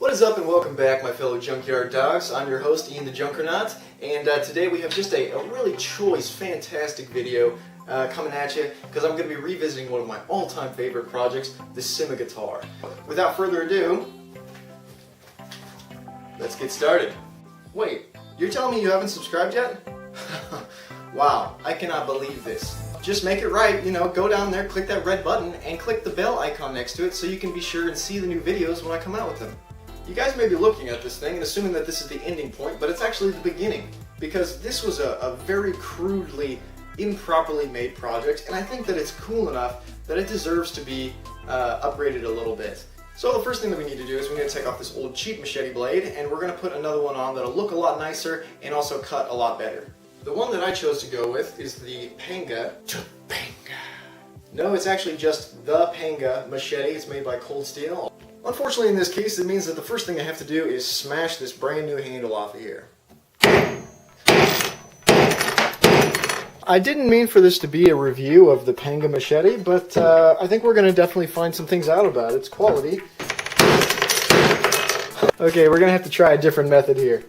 What is up and welcome back, my fellow junkyard dogs. I'm your host, Ian the Junkernaut, and today we have just a really choice, fantastic video coming at you because I'm going to be revisiting one of my all-time favorite projects, the ScimiGuitar. Without further ado, let's get started. Wait, you're telling me you haven't subscribed yet? Wow, I cannot believe this. Just make it right, go down there, click that red button, and click the bell icon next to it so you can be sure and see the new videos when I come out with them. You guys may be looking at this thing and assuming that this is the ending point, but it's actually the beginning, because this was a very crudely, improperly made project, and I think that it's cool enough that it deserves to be upgraded a little bit. So the first thing that we need to do is we're going to take off this old cheap machete blade, and we're going to put another one on that'll look a lot nicer and also cut a lot better. The one that I chose to go with is the Panga. No, it's actually just the Panga machete. It's made by Cold Steel. Unfortunately, in this case, it means that the first thing I have to do is smash this brand new handle off of here. I didn't mean for this to be a review of the Panga machete, but I think we're going to definitely find some things out about its quality. Okay, we're going to have to try a different method here.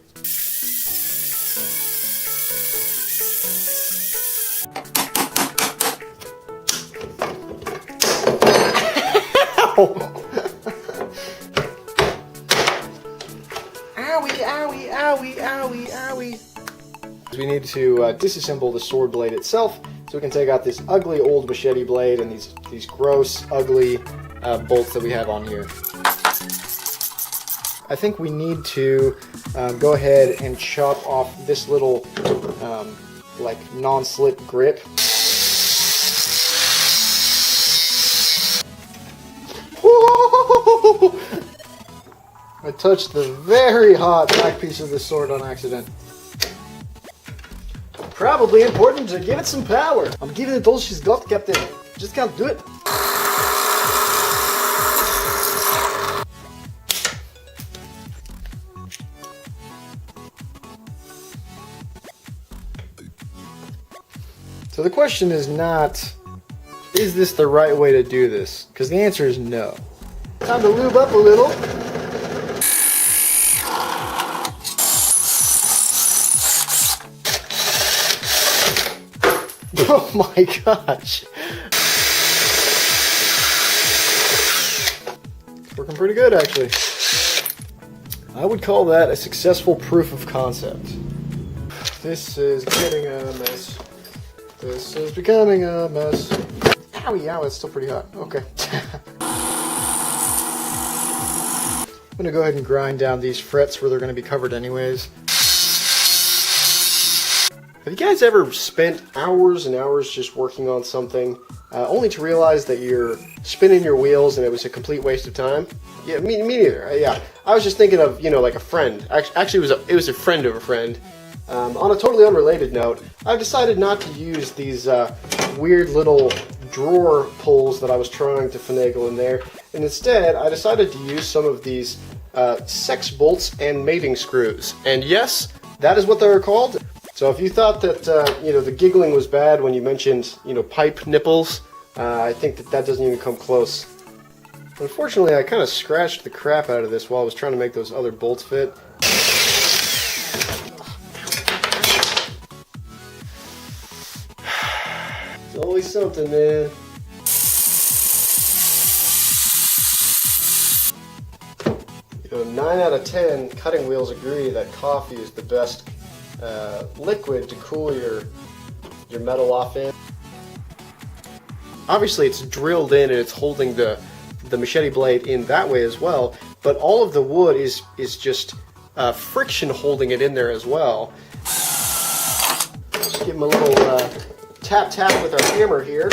Ow! Owie, owie, owie, owie. We need to disassemble the sword blade itself so we can take out this ugly old machete blade and these gross, ugly bolts that we have on here. I think we need to go ahead and chop off this little like non-slip grip. I touched the very hot back piece of the sword on accident. Probably important to give it some power. I'm giving it all she's got, Captain. Just can't do it. So the question is not, is this the right way to do this? Because the answer is no. Time to lube up a little. Oh my gosh. It's working pretty good, actually. I would call that a successful proof of concept. This is getting a mess. This is becoming a mess. Owie, ow, it's still pretty hot. Okay. I'm going to go ahead and grind down these frets where they're going to be covered anyways. Have you guys ever spent hours and hours just working on something only to realize that you're spinning your wheels and it was a complete waste of time? Yeah, me neither. Yeah, I was just thinking of, like a friend. Actually, it was a friend of a friend. On a totally unrelated note, I've decided not to use these weird little drawer pulls that I was trying to finagle in there, and instead I decided to use some of these sex bolts and mating screws. And yes, that is what they were called. So if you thought that the giggling was bad when you mentioned pipe nipples, I think that doesn't even come close. Unfortunately, I kind of scratched the crap out of this while I was trying to make those other bolts fit. It's always something, man. 9 out of 10 cutting wheels agree that coffee is the best liquid to cool your metal off in. Obviously it's drilled in and it's holding the machete blade in that way as well, but all of the wood is just friction holding it in there as well. Just give them a little tap with our hammer here.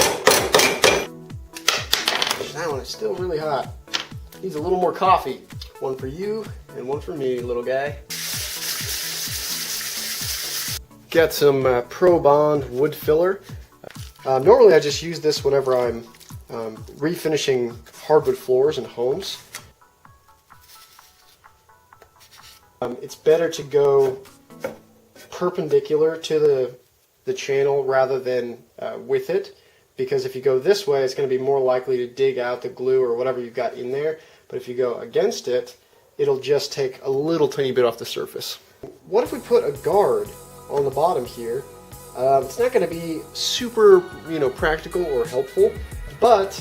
That one is still really hot. Needs a little more coffee. One for you and one for me, little guy. Got some Pro Bond wood filler. Normally I just use this whenever I'm refinishing hardwood floors in homes. It's better to go perpendicular to the channel rather than with it, because if you go this way it's going to be more likely to dig out the glue or whatever you've got in there. But if you go against it, it'll just take a little tiny bit off the surface. What if we put a guard on the bottom here? It's not going to be super, practical or helpful, but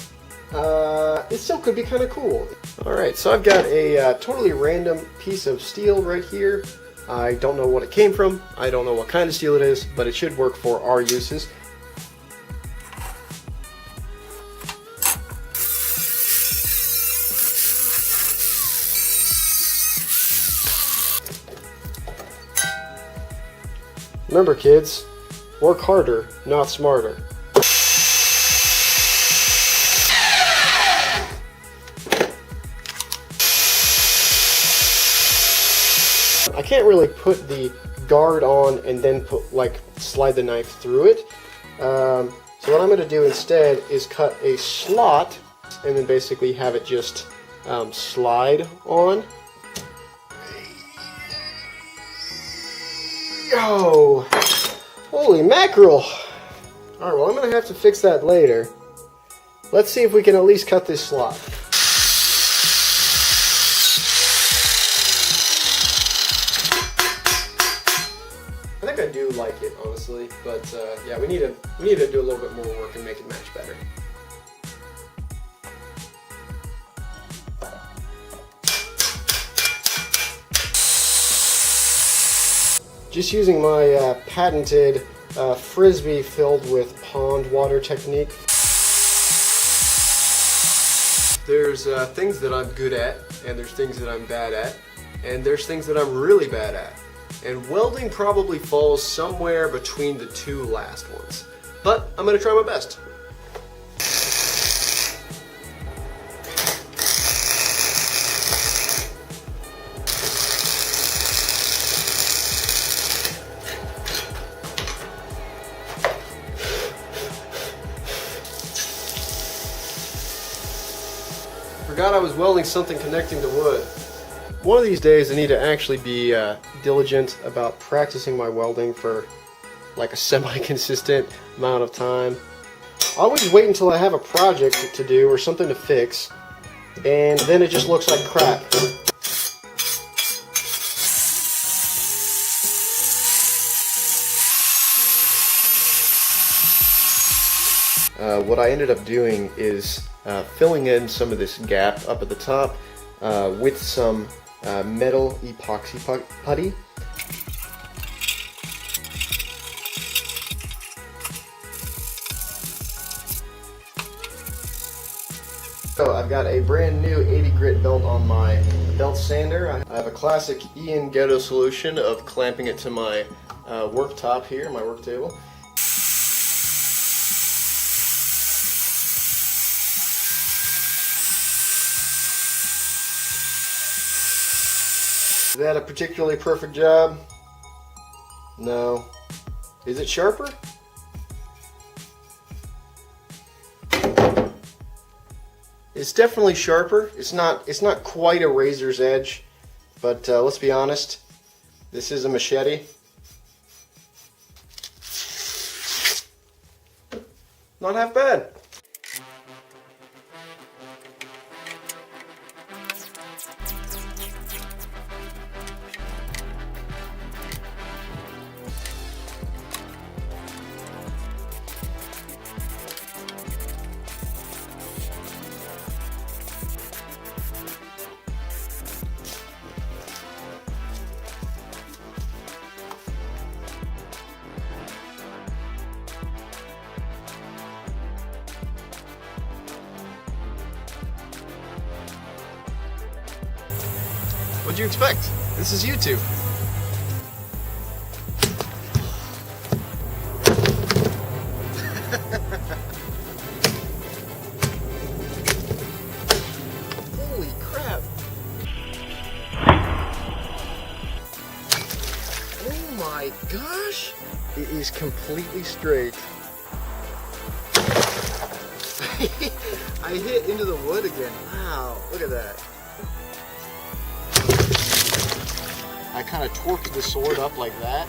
it still could be kind of cool. Alright, so I've got a totally random piece of steel right here. I don't know what it came from, I don't know what kind of steel it is, but it should work for our uses. Remember kids, work harder, not smarter. I can't really put the guard on and then slide the knife through it. So what I'm going to do instead is cut a slot and then basically have it just slide on. Yo! Holy mackerel! Alright, well I'm going to have to fix that later. Let's see if we can at least cut this slot. I think I do like it, honestly, but yeah, we need to do a little bit more work and make it match better. Just using my patented frisbee filled with pond water technique. There's things that I'm good at, and there's things that I'm bad at, and there's things that I'm really bad at. And welding probably falls somewhere between the two last ones. But I'm going to try my best. Forgot I was welding something connecting to wood. One of these days I need to actually be diligent about practicing my welding for like a semi-consistent amount of time. I always wait until I have a project to do or something to fix, and then it just looks like crap. What I ended up doing is filling in some of this gap up at the top with some metal epoxy putty. So I've got a brand new 80 grit belt on my belt sander. I have a classic Ian Ghetto solution of clamping it to my work top here, my work table. Is that a particularly perfect job? No. Is it sharper? It's definitely sharper. It's not quite a razor's edge, but let's be honest, this is a machete. Not half bad. What'd you expect? This is YouTube. Holy crap. Oh my gosh. It is completely straight. I hit into the wood again. Wow, look at that. I kind of torqued the sword up like that.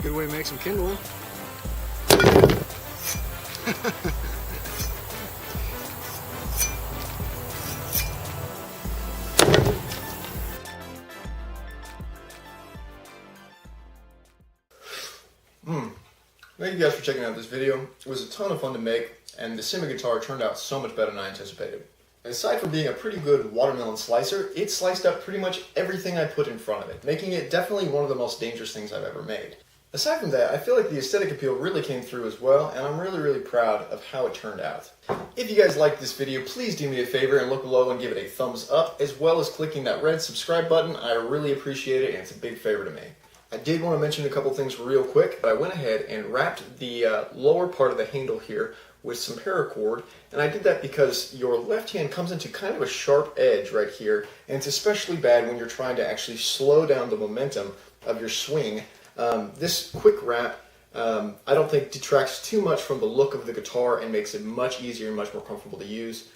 Good way to make some kindling. thank you guys for checking out this video. It was a ton of fun to make, and the ScimiGuitar turned out so much better than I anticipated. Aside from being a pretty good watermelon slicer, it sliced up pretty much everything I put in front of it, making it definitely one of the most dangerous things I've ever made. Aside from that, I feel like the aesthetic appeal really came through as well, and I'm really proud of how it turned out. If you guys liked this video, please do me a favor and look below and give it a thumbs up, as well as clicking that red subscribe button. I really appreciate it, and it's a big favor to me. I did want to mention a couple things real quick, but I went ahead and wrapped the lower part of the handle here with some paracord, and I did that because your left hand comes into kind of a sharp edge right here, and it's especially bad when you're trying to actually slow down the momentum of your swing. This quick wrap, I don't think detracts too much from the look of the guitar and makes it much easier and much more comfortable to use.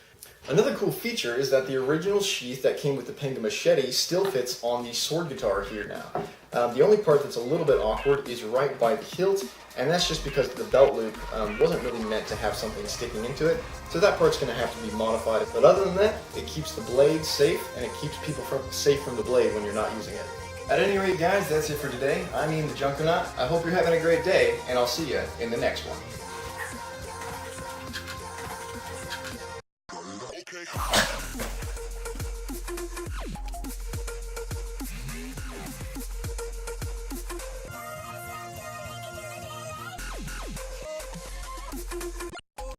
Another cool feature is that the original sheath that came with the Penga machete still fits on the sword guitar here now. The only part that's a little bit awkward is right by the hilt, and that's just because the belt loop wasn't really meant to have something sticking into it, so that part's going to have to be modified. But other than that, it keeps the blade safe, and it keeps people safe from the blade when you're not using it. At any rate, guys, that's it for today. I'm Ian the Junkonaut. I hope you're having a great day, and I'll see you in the next one.